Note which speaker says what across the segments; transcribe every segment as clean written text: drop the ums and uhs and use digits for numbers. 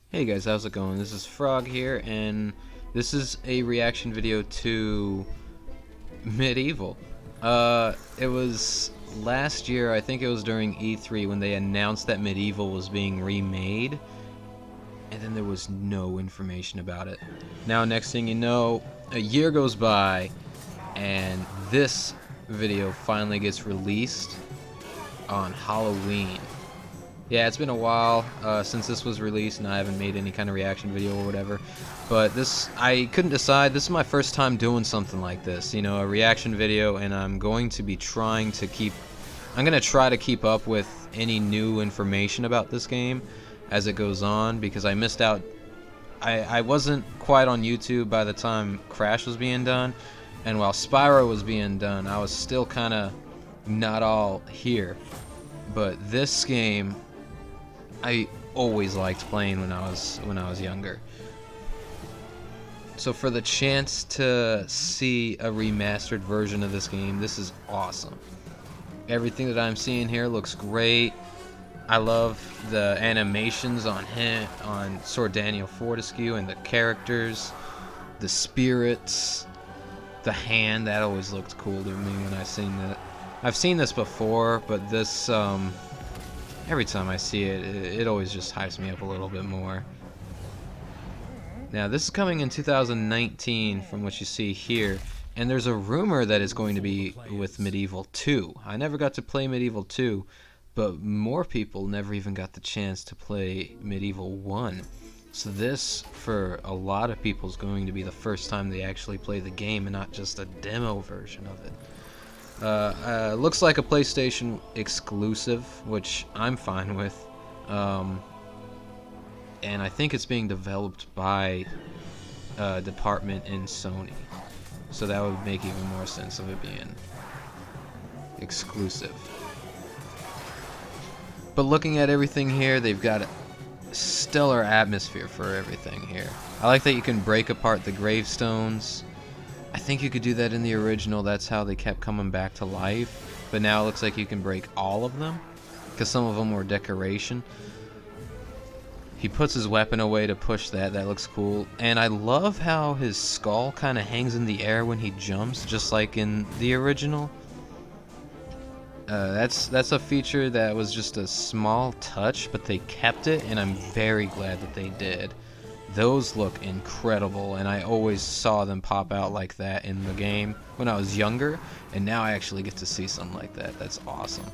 Speaker 1: Hey guys, how's it going? This is Frog here, and this is a reaction video to Medieval. It was last year, I think it was during E3, when they announced that Medieval was being remade, and then there was no information about it. Now, next thing you know, a year goes by, and this video finally gets released on Halloween. Yeah, it's been a while since this was released, and I haven't made any kind of reaction video or whatever. But this, I couldn't decide. This is my first time doing something like this, you know, a reaction video, and I'm going to be trying to keep. I'm gonna try to keep up with any new information about this game as it goes on, because I missed out. I wasn't quite on YouTube by the time Crash was being done, and while Spyro was being done, I was still kind of not all here. But this game, I always liked playing when I was younger. So for the chance to see a remastered version of this game, this is awesome. Everything that I'm seeing here looks great. I love the animations on him, on Sir Daniel Fortescue, and the characters, the spirits, the hand. That always looked cool to me when I seen that. I've seen this before, but this every time I see it, it always just hypes me up a little bit more. Now, this is coming in 2019 from what you see here, and there's a rumor that it's going to be with Medieval 2. I never got to play Medieval 2, but more people never even got the chance to play Medieval 1. So this, for a lot of people, is going to be the first time they actually play the game and not just a demo version of it. Looks like a PlayStation exclusive, which I'm fine with. And I think it's being developed by a department in Sony. So that would make even more sense of it being exclusive. But looking at everything here, they've got a stellar atmosphere for everything here. I like that you can break apart the gravestones. I think you could do that in the original. That's how they kept coming back to life. But now it looks like you can break all of them, because some of them were decoration. He puts his weapon away to push that. That looks cool. And I love how his skull kind of hangs in the air when he jumps, just like in the original. That's a feature that was just a small touch, but they kept it, and I'm very glad that they did. Those look incredible, and I always saw them pop out like that in the game when I was younger, and now I actually get to see something like that. That's awesome.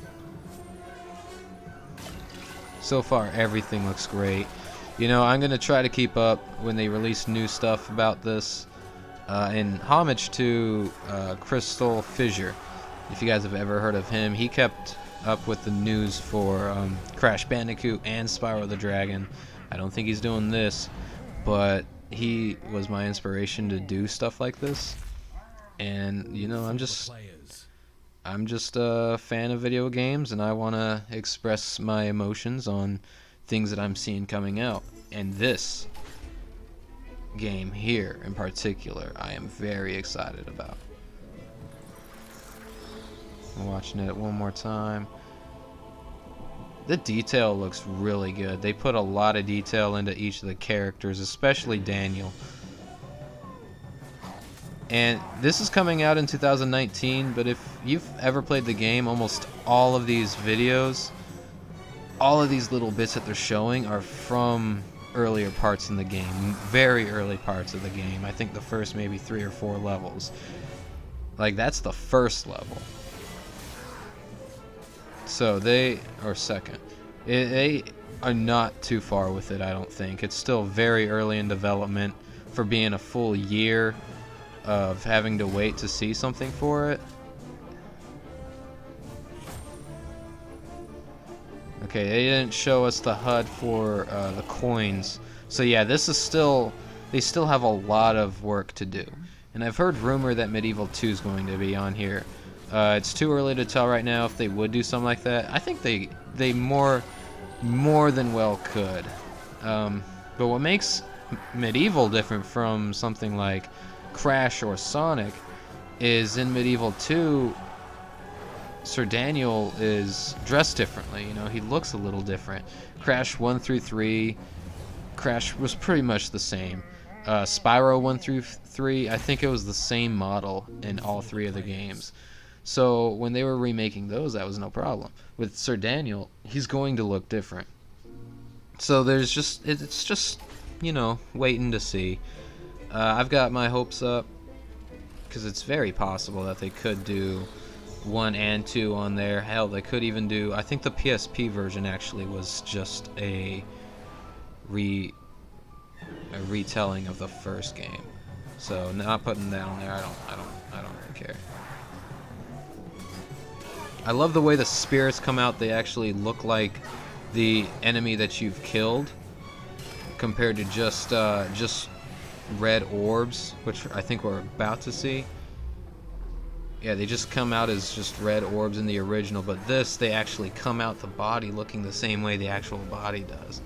Speaker 1: So far, everything looks great. You know, I'm going to try to keep up when they release new stuff about this. In homage to Crystal Fissure, if you guys have ever heard of him, he kept up with the news for Crash Bandicoot and Spyro the Dragon. I don't think he's doing this, but he was my inspiration to do stuff like this. And you know, I'm just a fan of video games, and I want to express my emotions on things that I'm seeing coming out. And this game here in particular, I am very excited about. I'm watching it one more time. The detail looks really good. They put a lot of detail into each of the characters, especially Daniel. And this is coming out in 2019, but if you've ever played the game, almost all of these videos, all of these little bits that they're showing are from earlier parts in the game, very early parts of the game. I think the first maybe 3 or 4 levels. Like, that's the first level. So they, or second, they are not too far with it, I don't think. It's still very early in development for being a full year of having to wait to see something for it. Okay, they didn't show us the HUD for the coins. So yeah, this is still, they still have a lot of work to do. And I've heard rumor that Medieval 2 is going to be on here. It's too early to tell right now if they would do something like that. I think they more than well could. But what makes Medieval different from something like Crash or Sonic is in Medieval 2, Sir Daniel is dressed differently. You know, he looks a little different. Crash 1 through 3, Crash was pretty much the same. Spyro 1 through 3, I think it was the same model in all 3 of the games. So when they were remaking those, that was no problem. With Sir Daniel, he's going to look different. So it's just, you know, waiting to see. I've got my hopes up, because it's very possible that they could do 1 and 2 on there. Hell, they could even do, I think the PSP version actually was just a retelling of the first game. So not putting that on there, I don't really care. I love the way the spirits come out. They actually look like the enemy that you've killed, compared to just red orbs, which I think we're about to see. Yeah, they just come out as just red orbs in the original, but this, they actually come out the body looking the same way the actual body does.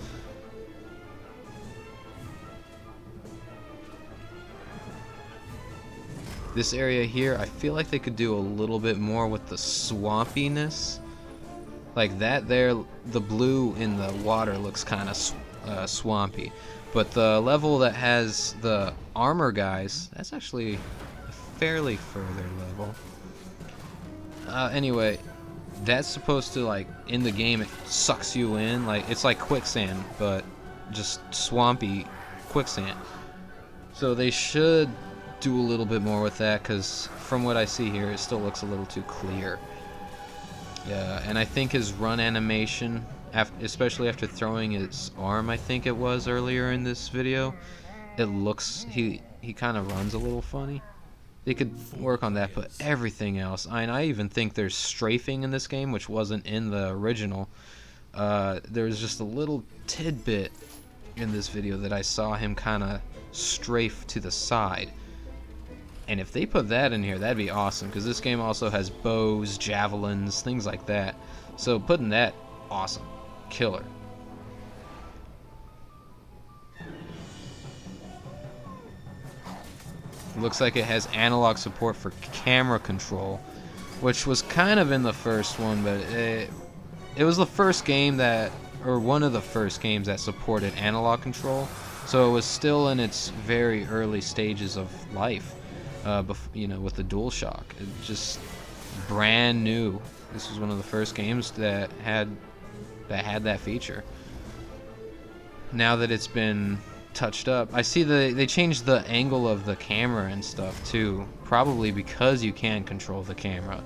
Speaker 1: This area here, I feel like they could do a little bit more with the swampiness. Like that there, the blue in the water looks kind of swampy. But the level that has the armor guys, that's actually a fairly further level. Anyway, that's supposed to, like, in the game, it sucks you in. Like, it's like quicksand, but just swampy quicksand. So they should do a little bit more with that, because from what I see here, it still looks a little too clear. Yeah, and I think his run animation, especially after throwing his arm, I think it was earlier in this video, it looks, he kind of runs a little funny. They could work on that, but everything else, I even think there's strafing in this game, which wasn't in the original. There's just a little tidbit in this video that I saw him kind of strafe to the side. And if they put that in here, that'd be awesome, because this game also has bows, javelins, things like that. So putting that, awesome. Killer. It looks like it has analog support for camera control, which was kind of in the first one, but it was the first game that, or one of the first games that supported analog control, so it was still in its very early stages of life. You know, with the DualShock, it just brand new. This was one of the first games that had that feature. Now that it's been touched up, I see they changed the angle of the camera and stuff too, probably because you can control the camera,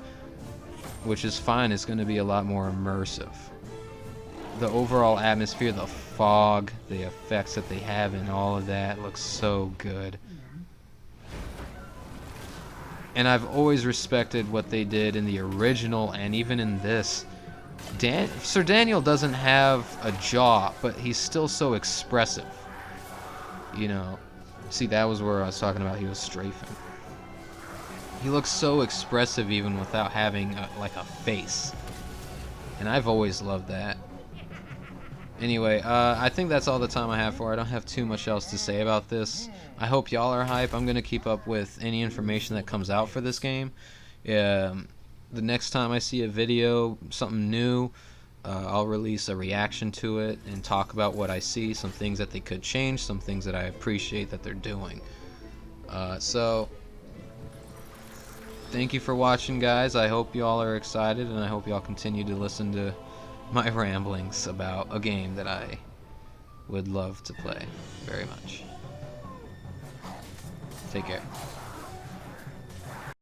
Speaker 1: which is fine. It's going to be a lot more immersive. The overall atmosphere, the fog, the effects that they have, and all of that looks so good. And I've always respected what they did in the original, and even in this. Sir Daniel doesn't have a jaw, but he's still so expressive. You know, see, that was where I was talking about he was strafing. He looks so expressive even without having like a face. And I've always loved that. Anyway, I think that's all the time I have for it. I don't have too much else to say about this. I hope y'all are hype. I'm going to keep up with any information that comes out for this game. The next time I see a video, something new, I'll release a reaction to it and talk about what I see, some things that they could change, some things that I appreciate that they're doing. So, thank you for watching, guys. I hope y'all are excited, and I hope y'all continue to listen to my ramblings about a game that I would love to play very much. Take care.